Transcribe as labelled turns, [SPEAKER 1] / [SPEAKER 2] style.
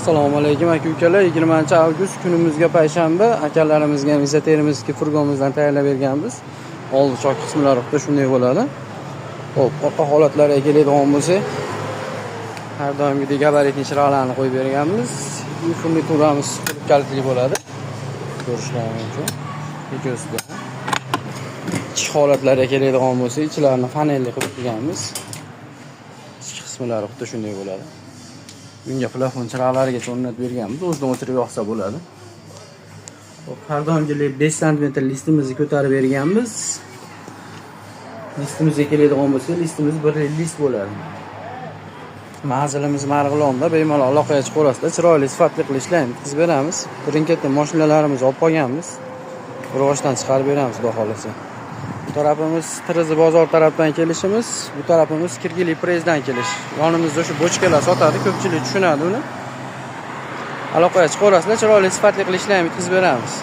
[SPEAKER 1] Assalomu alaykum aka-ukalar. 20-avgust kunimizga payshanba. Akalarimizga izoterimizga furgonimizdan tayyorlab berganmiz. Oldi choy qismlari xuddi shunday bo'ladi. Xo'p, orqa holatlarga keladigan bo'lsak, har doimgidek gabaritli chiroqlarni qo'yib berganmiz. Furnituramiz kalitli bo'ladi. Ko'rishlaringiz uchun. Videosida. Ichki holatlarga keladigan bo'lsak, ichlarni panelli qilib qo'yganmiz. Ichki qismlari xuddi shunday bo'ladi. Bunga plafon chiroqlarigacha o'rnatib berganmiz. O'zidan o'chirib yoqsa bo'ladi. Hop, har doimgidek 5 sm listimizni ko'tarib berganmiz. Listimizga keladigan bo'lsa, listimiz 1 list bo'ladi. Manzilimiz Marg'ilonda, bemalol aloqaga chiqib olasizlar. Chiroyli, sifatli qilib ishlaymiz. Bitkazib beramiz. Birin-ketin mashinalarimizni olib qolganmiz. Ro'yxatdan chiqarib beramiz, xudo xolasa. Bu tarafimiz Tirizi bozor tarafdan kelishimiz, bu tarafimiz Kirgili Prezdan kelish. Yonimizda o'sha bochkalar sotadi, ko'pchilik tushunadi uni. Aloqaga chiqib olasizlar, chiroyli, sifatli qilib ishlaymiz, bitkazib beramiz.